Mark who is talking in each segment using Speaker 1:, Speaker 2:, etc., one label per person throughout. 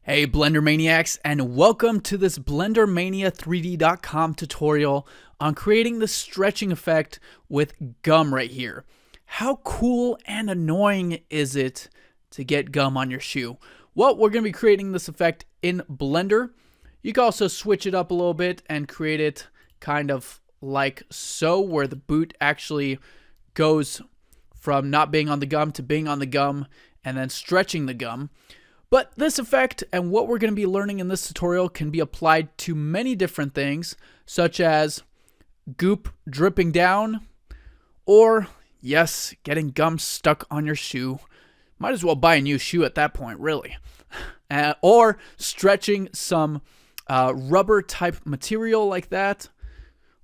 Speaker 1: Hey Blender Maniacs, and welcome to this BlenderMania3D.com tutorial on creating the stretching effect with gum right here. How cool and annoying is it to get gum on your shoe? Well, we're going to be creating this effect in Blender. You can also switch it up a little bit and create it kind of like so, where the boot actually goes from not being on the gum to being on the gum and then stretching the gum. But this effect and what we're going to be learning in this tutorial can be applied to many different things, such as goop dripping down, or, yes, getting gum stuck on your shoe. Might as well buy a new shoe at that point, really. Or stretching some rubber type material like that,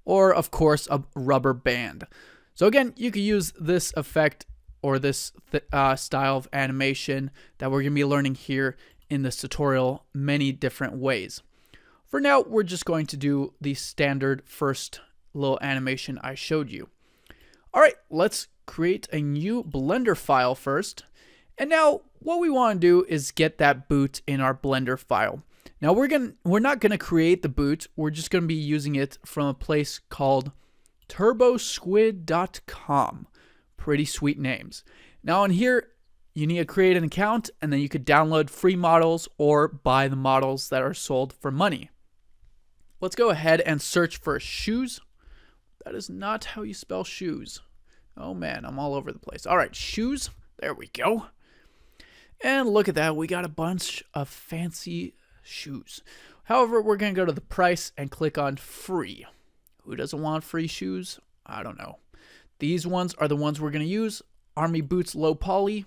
Speaker 1: or, of course, a rubber band. So again, you could use this effect or this style of animation that we're going to be learning here in this tutorial many different ways. For now, we're just going to do the standard first little animation I showed you. All right, let's create a new Blender file first. And now what we want to do is get that boot in our Blender file. Now we're not going to create the boot. We're just going to be using it from a place called turbosquid.com. Pretty sweet names. Now in here, you need to create an account, and then you could download free models or buy the models that are sold for money. Let's go ahead and search for shoes. That is not how you spell shoes. Oh man, I'm all over the place. All right, shoes. There we go. And look at that. We got a bunch of fancy shoes. However, we're going to go to the price and click on free. Who doesn't want free shoes? I don't know. These ones are the ones we're going to use, Army Boots Low Poly,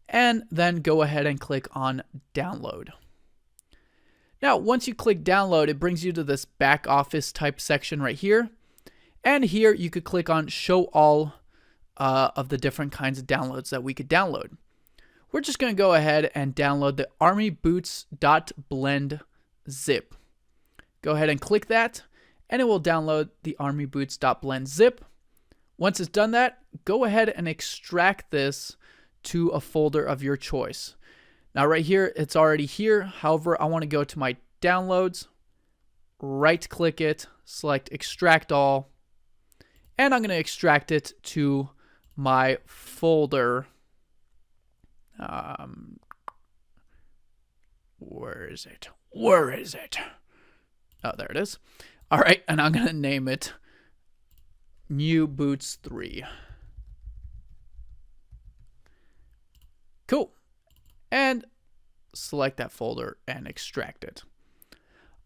Speaker 1: and then go ahead and click on download. Now, once you click download, it brings you to this back office type section right here, and here you could click on show all of the different kinds of downloads that we could download. We're just going to go ahead and download the armyboots.blend zip. Go ahead and click that, and it will download the armyboots.blend zip. Once it's done that, go ahead and extract this to a folder of your choice. Now right here, it's already here. However, I want to go to my downloads, right click it, select extract all, and I'm going to extract it to my folder. Where is it? Where is it? Oh, there it is. All right, and I'm going to name it New Boots 3. Cool. And select that folder and extract it.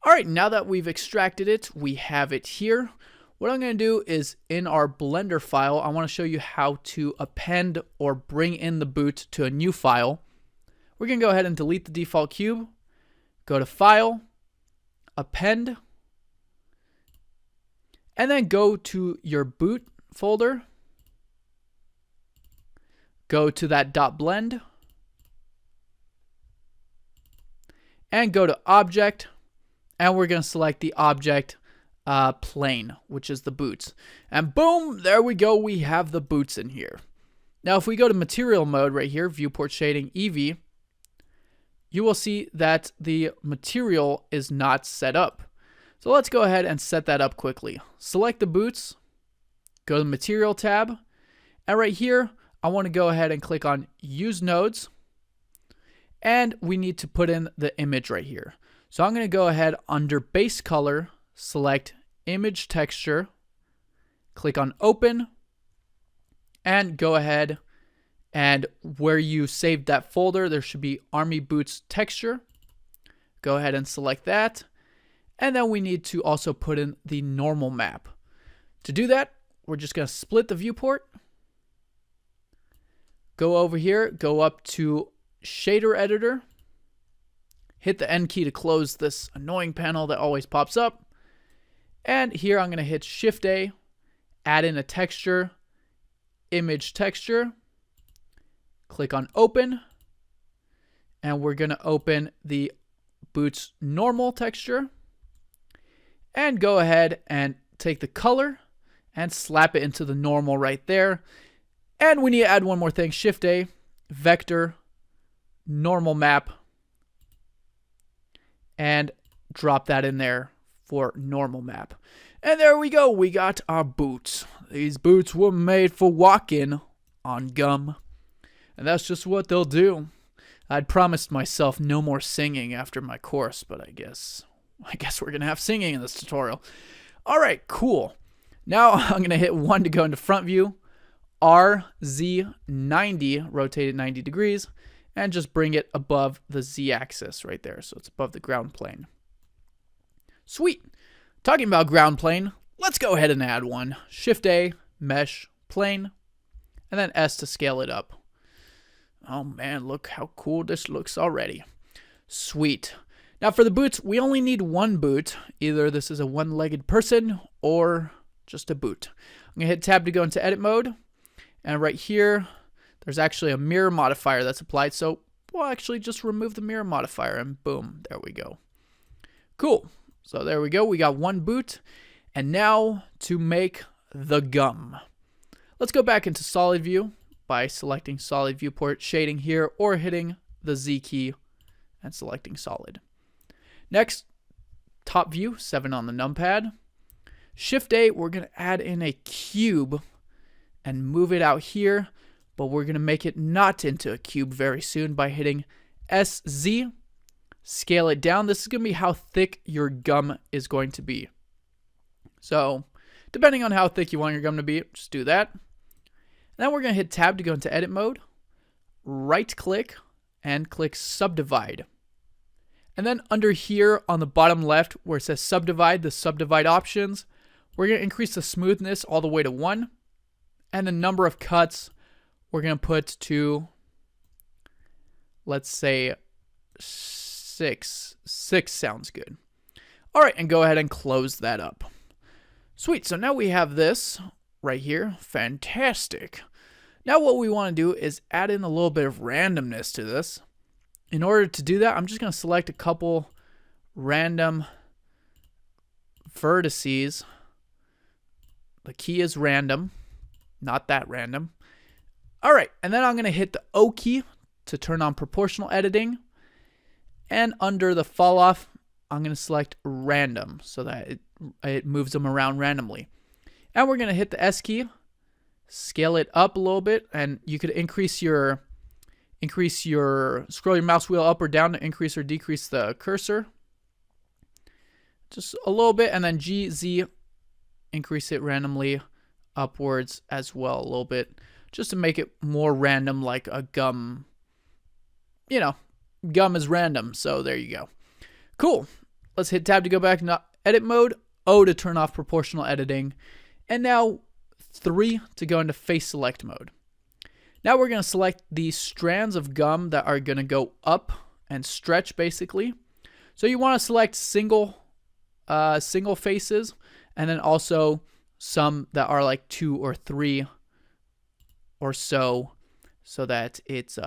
Speaker 1: All right, now that we've extracted it, we have it here. What I'm going to do is in our Blender file, I want to show you how to append or bring in the boot to a new file. We're going to go ahead and delete the default cube. Go to File, Append, and then go to your boot folder. Go to that .blend. And go to Object. And we're going to select the object plane, which is the boots. And boom, there we go. We have the boots in here. Now, if we go to Material Mode right here, Viewport Shading Eevee, you will see that the material is not set up. So let's go ahead and set that up quickly. Select the boots, go to the Material tab, and right here, I want to go ahead and click on Use Nodes, and we need to put in the image right here. So I'm going to go ahead under Base Color, select Image Texture, click on Open, and go ahead and where you saved that folder, there should be Army Boots Texture. Go ahead and select that. And then we need to also put in the normal map. To do that, we're just going to split the viewport. Go over here, go up to Shader Editor. Hit the N key to close this annoying panel that always pops up. And here I'm going to hit Shift A, add in a texture, Image Texture. Click on Open. And we're going to open the Boots Normal texture. And go ahead and take the color and slap it into the normal right there. And we need to add one more thing. Shift A, Vector, Normal Map, and drop that in there for normal map. And there we go. We got our boots. These boots were made for walking on gum. And that's just what they'll do. I'd promised myself no more singing after my course, but I guess we're going to have singing in this tutorial. All right, cool. Now I'm going to hit 1 to go into front view, RZ90, rotate it 90 degrees, and just bring it above the Z axis right there. So it's above the ground plane. Sweet. Talking about ground plane, let's go ahead and add one. Shift A, mesh, plane, and then S to scale it up. Oh man, look how cool this looks already. Sweet. Now for the boots, we only need one boot. Either this is a one-legged person or just a boot. I'm going to hit tab to go into edit mode. And right here, there's actually a mirror modifier that's applied. So we'll actually just remove the mirror modifier and boom, there we go. Cool. So there we go. We got one boot. And now to make the gum. Let's go back into solid view by selecting solid viewport shading here or hitting the Z key and selecting solid. Next, top view, 7 on the numpad. Shift A, we're going to add in a cube and move it out here, but we're going to make it not into a cube very soon by hitting SZ, scale it down. This is going to be how thick your gum is going to be. So, depending on how thick you want your gum to be, just do that. And then we're going to hit tab to go into edit mode, right click, and click subdivide. And then under here on the bottom left where it says subdivide, the subdivide options, we're going to increase the smoothness all the way to 1. And the number of cuts we're going to put to, let's say, 6. 6 sounds good. All right, and go ahead and close that up. Sweet, so now we have this right here. Fantastic. Now what we want to do is add in a little bit of randomness to this. In order to do that, I'm just going to select a couple random vertices. The key is random, not that random. All right, and then I'm going to hit the O key to turn on proportional editing. And under the fall off, I'm going to select random so that it moves them around randomly. And we're going to hit the S key, scale it up a little bit, and you could scroll your mouse wheel up or down to increase or decrease the cursor. Just a little bit, and then G, Z, increase it randomly upwards as well a little bit, just to make it more random like a gum. You know, gum is random, so there you go. Cool. Let's hit tab to go back into edit mode, O to turn off proportional editing, and now 3 to go into face select mode. Now we're going to select the strands of gum that are going to go up and stretch basically. So you want to select single faces, and then also some that are like 2 or 3 or so that it's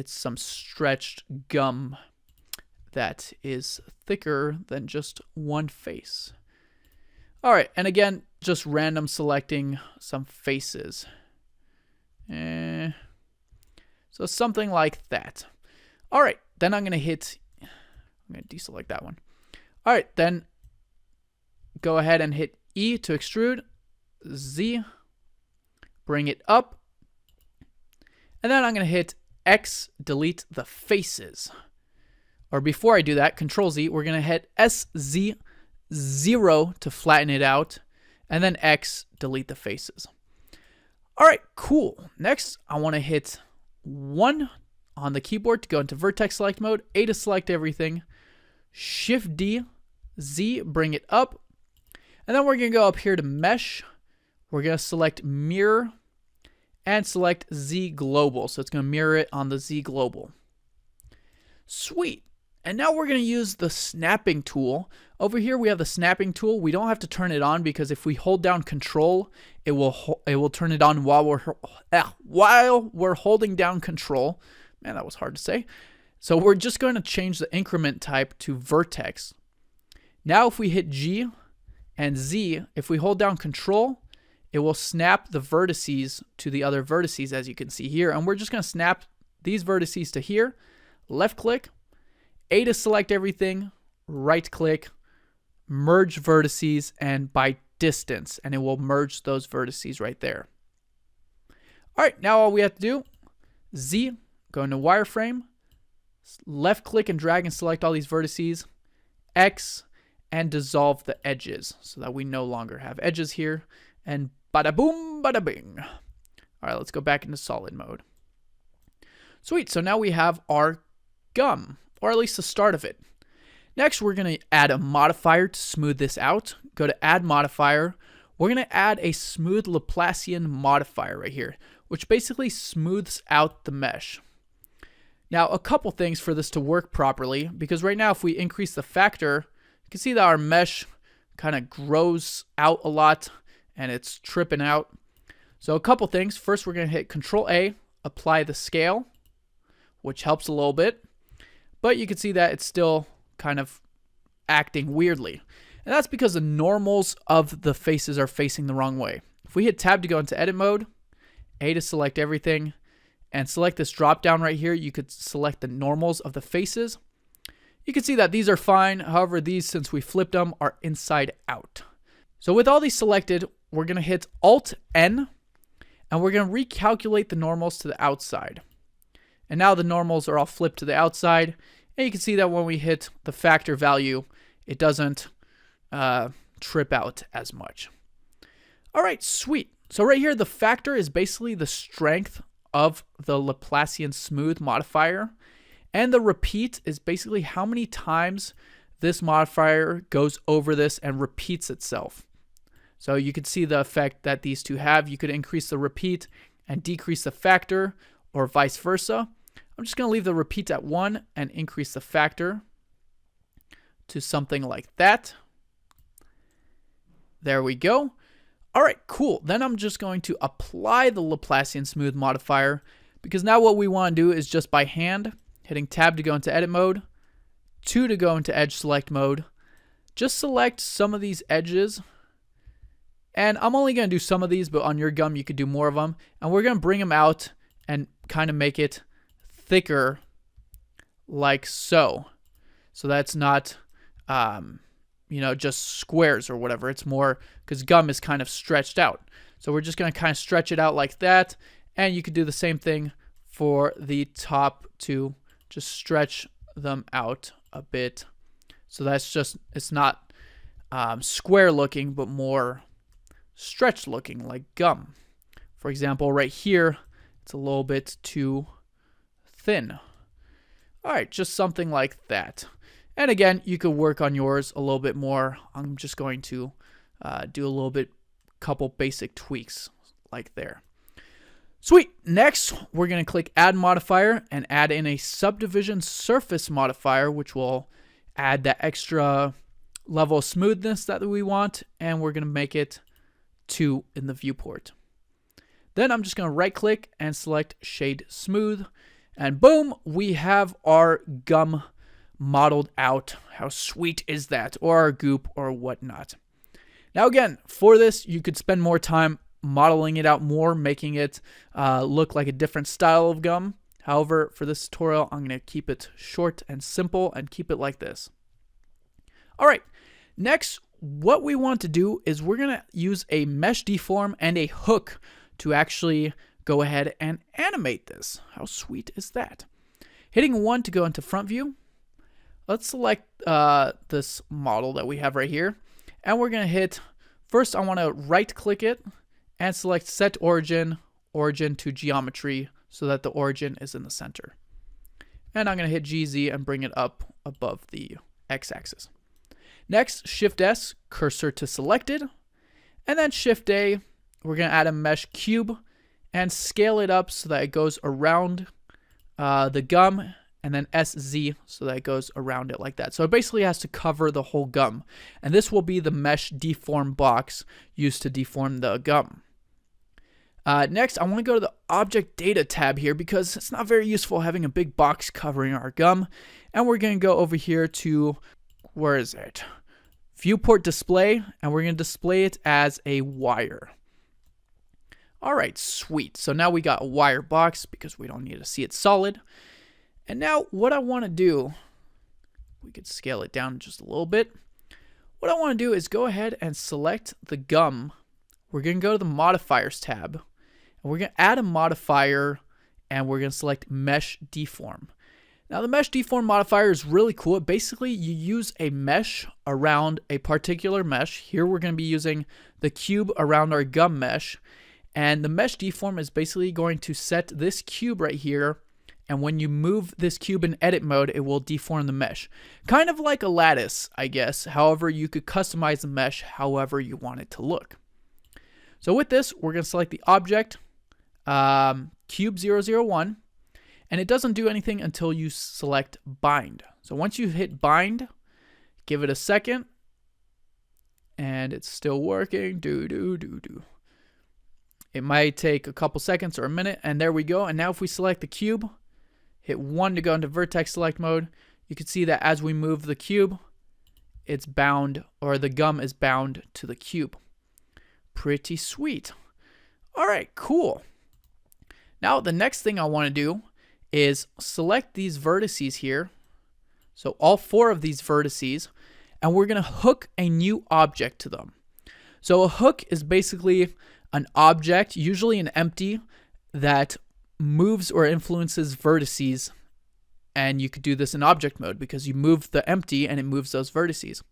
Speaker 1: some stretched gum that is thicker than just one face. All right, and again, just random selecting some faces. So something like that. All right, then I'm going to deselect that one. All right, then go ahead and hit E to extrude, Z, bring it up, and then I'm going to hit X, delete the faces. Or before I do that, Control Z, we're going to hit SZ, 0 to flatten it out, and then X, delete the faces. All right, cool. Next, I want to hit 1 on the keyboard to go into vertex select mode, A to select everything, Shift D, Z, bring it up, and then we're going to go up here to mesh. We're going to select mirror and select Z global. So it's going to mirror it on the Z global. Sweet. And now we're going to use the snapping tool. Over here we have the snapping tool. We don't have to turn it on because if we hold down Control, it will turn it on while we're holding down Control. Man, that was hard to say. So we're just going to change the increment type to vertex. Now if we hit G and Z, if we hold down Control, it will snap the vertices to the other vertices as you can see here. And we're just going to snap these vertices to here, left click, A to select everything, right click, merge vertices, and by distance, and it will merge those vertices right there. All right, now all we have to do, Z, go into wireframe, left click and drag and select all these vertices, X, and dissolve the edges so that we no longer have edges here, and bada boom, bada bing. All right, let's go back into solid mode. Sweet, so now we have our gum, or at least the start of it. Next, we're going to add a modifier to smooth this out. Go to add modifier. We're going to add a smooth Laplacian modifier right here, which basically smooths out the mesh. Now, a couple things for this to work properly, because right now if we increase the factor, you can see that our mesh kind of grows out a lot and it's tripping out. So a couple things. First, we're going to hit Control A, apply the scale, which helps a little bit. But you can see that it's still kind of acting weirdly. And that's because the normals of the faces are facing the wrong way. If we hit Tab to go into edit mode, A to select everything, and select this drop down right here, you could select the normals of the faces. You can see that these are fine. However, these, since we flipped them, are inside out. So with all these selected, we're going to hit Alt N, and we're going to recalculate the normals to the outside. And now the normals are all flipped to the outside. And you can see that when we hit the factor value, it doesn't trip out as much. All right, sweet. So right here, the factor is basically the strength of the Laplacian smooth modifier. And the repeat is basically how many times this modifier goes over this and repeats itself. So you can see the effect that these two have. You could increase the repeat and decrease the factor, or vice versa. I'm just going to leave the repeat at 1 and increase the factor to something like that. There we go. All right, cool. Then I'm just going to apply the Laplacian smooth modifier, because now what we want to do is just by hand, hitting Tab to go into edit mode, 2 to go into edge select mode. Just select some of these edges. And I'm only going to do some of these, but on your gum, you could do more of them. And we're going to bring them out and kind of make it thicker like so. So that's not, just squares or whatever. It's more because gum is kind of stretched out. So we're just going to kind of stretch it out like that. And you could do the same thing for the top two. Just stretch them out a bit. So that's just, it's not square looking, but more stretched looking like gum. For example, right here, it's a little bit too thin. All right, just something like that. And again, you could work on yours a little bit more. I'm just going to do a little bit, couple basic tweaks like there. Sweet. Next, we're going to click Add Modifier and add in a Subdivision Surface Modifier, which will add that extra level of smoothness that we want, and we're going to make it 2 in the viewport. Then I'm just going to right click and select Shade Smooth, and boom, we have our gum modeled out. How sweet is that? Or our goop or whatnot. Now again, for this, you could spend more time modeling it out more, making it look like a different style of gum. However, for this tutorial, I'm going to keep it short and simple and keep it like this. All right, next, what we want to do is we're going to use a mesh deform and a hook to actually go ahead and animate this. How sweet is that? Hitting 1 to go into front view. Let's select this model that we have right here. And we're going to hit, first I want to right click it and select Set Origin, Origin to Geometry, so that the origin is in the center. And I'm going to hit GZ and bring it up above the x-axis. Next, Shift S, cursor to selected. And then Shift A, we're going to add a mesh cube and scale it up so that it goes around the gum, and then SZ so that it goes around it like that. So it basically has to cover the whole gum. And this will be the mesh deform box used to deform the gum. Next, I want to go to the Object Data tab here because it's not very useful having a big box covering our gum. And we're going to go over here to, where is it? Viewport Display, and we're going to display it as a wire. All right, sweet. So now we got a wire box because we don't need to see it solid. And now what I want to do We could scale it down just a little bit. What I want to do is go ahead and select the gum. We're going to go to the Modifiers tab. And we're going to add a modifier, and we're going to select Mesh Deform. Now, the Mesh Deform modifier is really cool. Basically, you use a mesh around a particular mesh. Here, we're going to be using the cube around our gum mesh. And the Mesh Deform is basically going to set this cube right here. And when you move this cube in edit mode, it will deform the mesh. Kind of like a lattice, I guess. However, you could customize the mesh however you want it to look. So with this, we're going to select the object, cube 001, and it doesn't do anything until you select bind. So once you hit bind, give it a second, and it's still working. It might take a couple seconds or a minute, and there we go. And now if we select the cube, hit 1 to go into vertex select mode, you can see that as we move the cube, it's bound, or the gum is bound to the cube. Pretty sweet. All right, cool. Now the next thing I want to do is select these vertices here. So all 4 of these vertices, and we're going to hook a new object to them. So a hook is basically an object, usually an empty, that moves or influences vertices. And you could do this in object mode because you move the empty and it moves those vertices.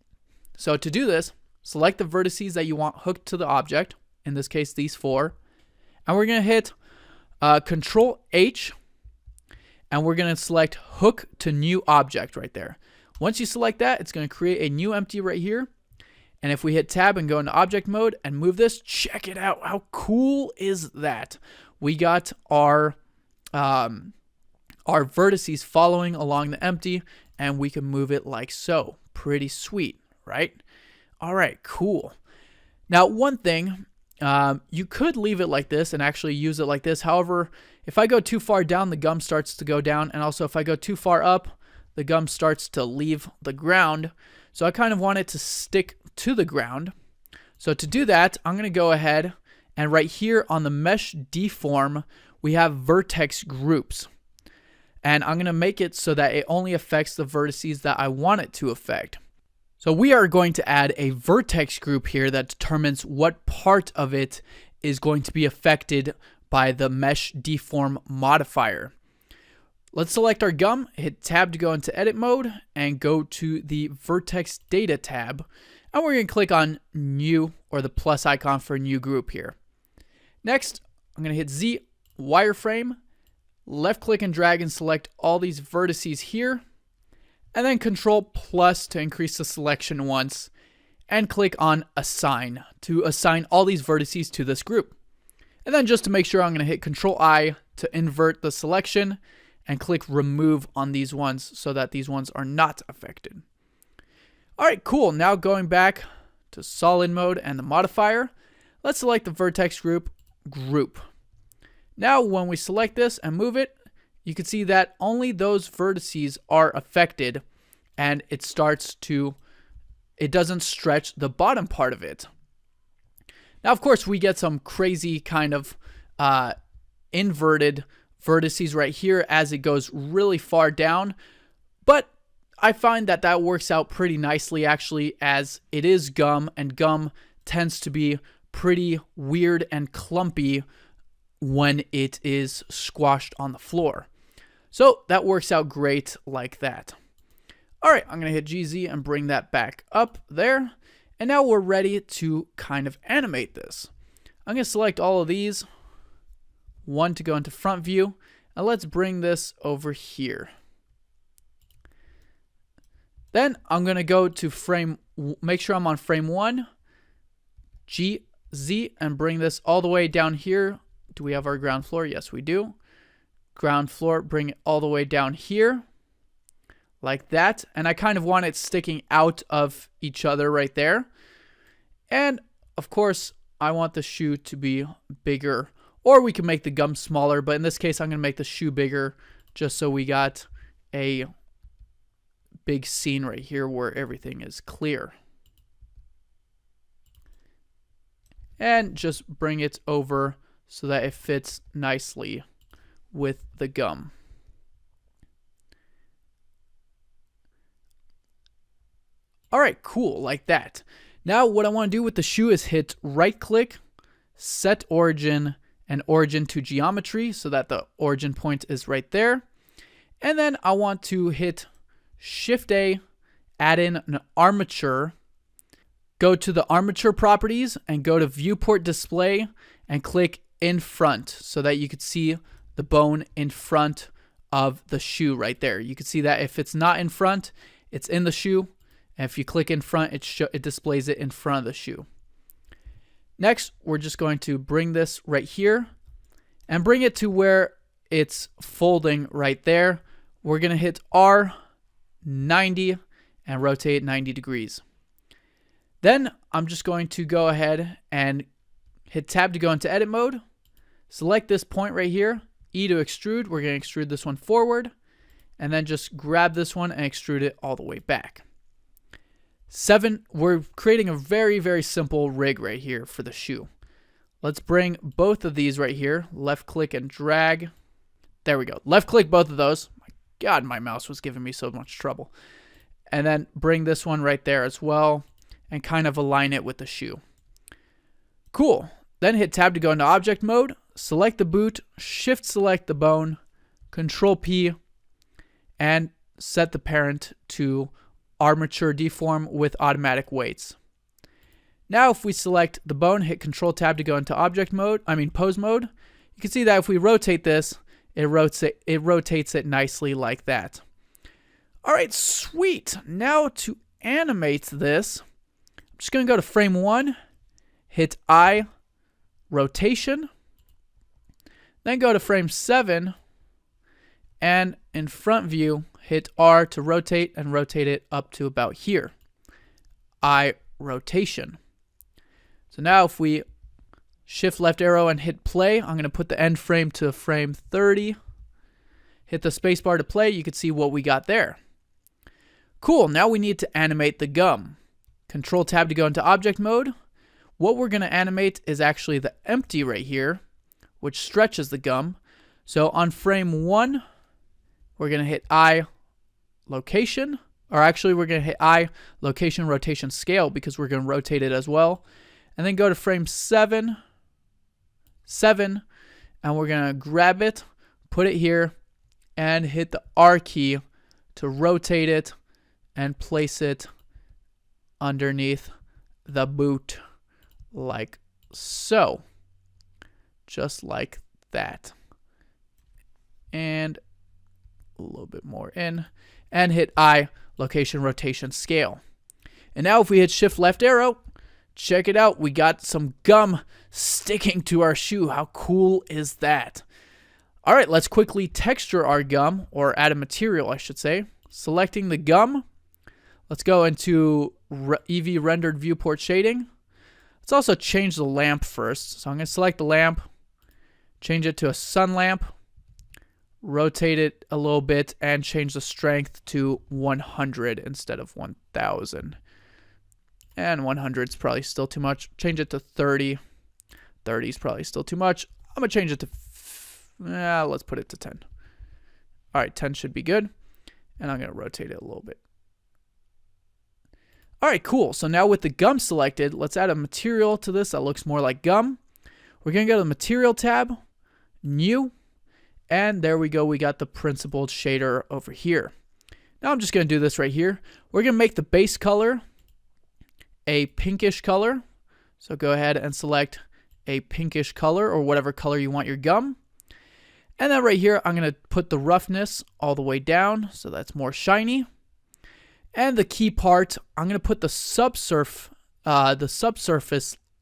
Speaker 1: So to do this, select the vertices that you want hooked to the object, in this case these 4, and we're going to hit Control H, and we're going to select Hook to New Object right there. Once you select that, it's going to create a new empty right here, and if we hit Tab and go into object mode and move this, check it out. How cool is that? We got our vertices following along the empty, and we can move it like so. Pretty sweet, right? All right, cool. Now, one thing, you could leave it like this and actually use it like this. However, if I go too far down, the gum starts to go down. And also, if I go too far up, the gum starts to leave the ground. So I kind of want it to stick to the ground. So to do that, I'm going to go ahead and right here on the Mesh Deform, we have Vertex Groups. And I'm going to make it so that it only affects the vertices that I want it to affect. So we are going to add a vertex group here that determines what part of it is going to be affected by the Mesh Deform modifier. Let's select our gum, hit Tab to go into edit mode, and go to the Vertex Data tab. And we're going to click on New, or the plus icon for a new group here. Next, I'm going to hit Z, wireframe, left click and drag and select all these vertices here. And then Control plus to increase the selection once, and click on Assign to assign all these vertices to this group. And then just to make sure, I'm going to hit Control I to invert the selection and click Remove on these ones so that these ones are not affected. All right, cool. Now going back to solid mode and the modifier, let's select the vertex group. Now when we select this and move it, you can see that only those vertices are affected, and it doesn't stretch the bottom part of it. Now, of course, we get some crazy kind of inverted vertices right here as it goes really far down, but I find that that works out pretty nicely actually, as it is gum, and gum tends to be pretty weird and clumpy when it is squashed on the floor. So that works out great like that. All right, I'm going to hit GZ and bring that back up there. And now we're ready to kind of animate this. I'm going to select all of these. 1 to go into front view. And let's bring this over here. Then I'm going to go to make sure I'm on frame 1. GZ and bring this all the way down here. Do we have our ground floor? Yes, we do. Ground floor, bring it all the way down here like that, and I kind of want it sticking out of each other right there. And of course I want the shoe to be bigger, or we can make the gum smaller, but in this case I'm going to make the shoe bigger just so we got a big scene right here where everything is clear. And just bring it over so that it fits nicely with the gum. All right, cool, like that. Now what I want to do with the shoe is hit right click, set origin, and origin to geometry so that the origin point is right there. And then I want to hit Shift A, add in an armature, go to the armature properties and go to viewport display and click in front so that you could see the bone in front of the shoe right there. You can see that if it's not in front, it's in the shoe. And if you click in front, it displays it in front of the shoe. Next, we're just going to bring this right here and bring it to where it's folding right there. We're going to hit R90 and rotate 90 degrees. Then I'm just going to go ahead and hit tab to go into edit mode. Select this point right here, E to extrude. We're going to extrude this one forward and then just grab this one and extrude it all the way back. 7, we're creating a very, very simple rig right here for the shoe. Let's bring both of these right here, left click and drag. There we go. Left click both of those. My God, my mouse was giving me so much trouble. And then bring this one right there as well and kind of align it with the shoe. Cool. Then hit tab to go into object mode, select the boot, shift select the bone, control P, and set the parent to armature deform with automatic weights. Now if we select the bone, hit control tab to go into pose mode, you can see that if we rotate this, it rotates it nicely like that. All right, sweet. Now to animate this, I'm just going to go to frame 1, hit I, rotation, then go to frame 7, and in front view, hit R to rotate and rotate it up to about here. I, rotation. So now if we shift left arrow and hit play, I'm going to put the end frame to frame 30. Hit the spacebar to play. You can see what we got there. Cool. Now we need to animate the gum. Control tab to go into object mode. What we're going to animate is actually the empty right here, which stretches the gum. So on frame 1, we're going to hit I, location, or actually we're going to hit I, location, rotation, scale, because we're going to rotate it as well. And then go to frame 7, and we're going to grab it, put it here, and hit the R key to rotate it and place it underneath the boot like so. Just like that. And a little bit more in, and hit I, location, rotation, scale. And now if we hit shift left arrow, check it out, we got some gum sticking to our shoe. How cool is that? All right, let's quickly texture our gum, or add a material, I should say. Selecting the gum, let's go into EV rendered viewport shading. Let's also change the lamp first. So I'm going to select the lamp, change it to a sun lamp, rotate it a little bit, and change the strength to 100 instead of 1000. And 100 is probably still too much. Change it to 30. 30 is probably still too much. I'm going to change it to, let's put it to 10. All right, 10 should be good. And I'm going to rotate it a little bit. All right, cool. So now with the gum selected, let's add a material to this that looks more like gum. We're going to go to the Material tab, New, and there we go. We got the principled shader over here. Now I'm just going to do this right here. We're going to make the base color a pinkish color. So go ahead and select a pinkish color, or whatever color you want your gum. And then right here, I'm going to put the roughness all the way down so that's more shiny. And the key part, I'm going to put the subsurface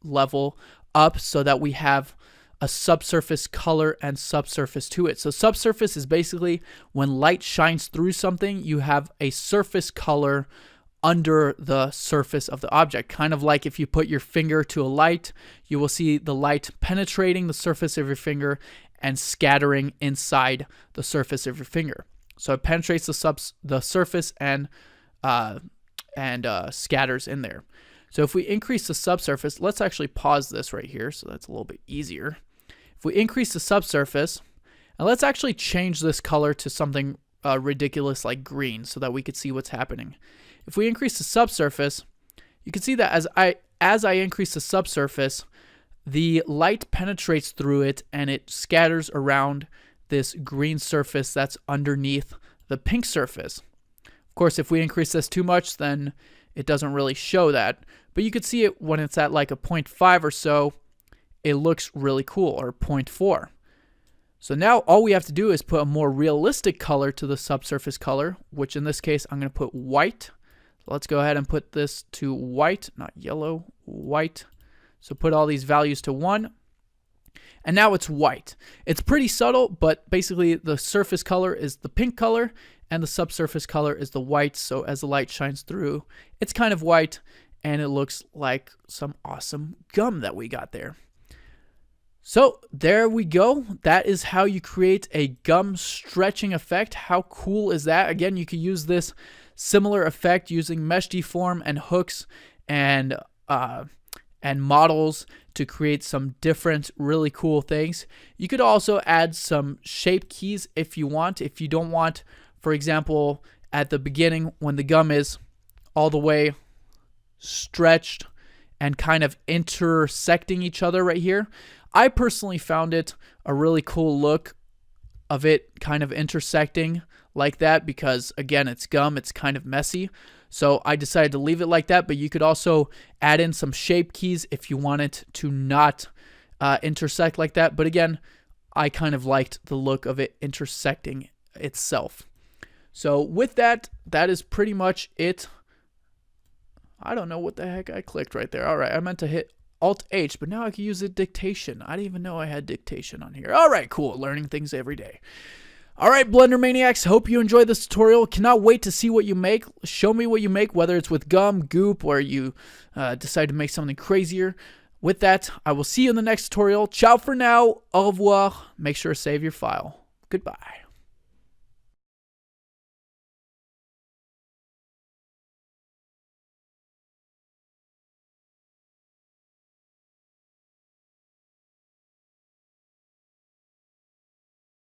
Speaker 1: level up so that we have a subsurface color and subsurface to it. So subsurface is basically when light shines through something, you have a surface color under the surface of the object. Kind of like if you put your finger to a light, you will see the light penetrating the surface of your finger and scattering inside the surface of your finger. So it penetrates the surface and scatters in there. So if we increase the subsurface, let's actually pause this right here so that's a little bit easier. If we increase the subsurface, and let's actually change this color to something ridiculous like green so that we could see what's happening. if we increase the subsurface, you can see that as I increase the subsurface, the light penetrates through it and it scatters around this green surface that's underneath the pink surface. Of course, if we increase this too much, then it doesn't really show that. But you could see it when it's at like a 0.5 or so, it looks really cool, or 0.4. So now all we have to do is put a more realistic color to the subsurface color, which in this case I'm going to put white. So let's go ahead and put this to white, not yellow, white. So put all these values to 1. And now it's white. It's pretty subtle, but basically the surface color is the pink color and the subsurface color is the white. So as the light shines through, it's kind of white and it looks like some awesome gum that we got there. So there we go. That is how you create a gum stretching effect. How cool is that? Again, you could use this similar effect using mesh deform and hooks and models to create some different really cool things. You could also add some shape keys if you want. If you don't want, for example, at the beginning when the gum is all the way stretched and kind of intersecting each other right here, I personally found it a really cool look of it kind of intersecting like that because, again, it's gum, it's kind of messy. So I decided to leave it like that, but you could also add in some shape keys if you want it to not intersect like that. But again, I kind of liked the look of it intersecting itself. So with that, that is pretty much it. I don't know what the heck I clicked right there. All right, I meant to hit Alt-H, but now I can use the dictation. I didn't even know I had dictation on here. All right, cool. Learning things every day. All right, Blender Maniacs, hope you enjoyed this tutorial. Cannot wait to see what you make. Show me what you make, whether it's with gum, goop, or you decide to make something crazier. With that, I will see you in the next tutorial. Ciao for now. Au revoir. Make sure to save your file. Goodbye.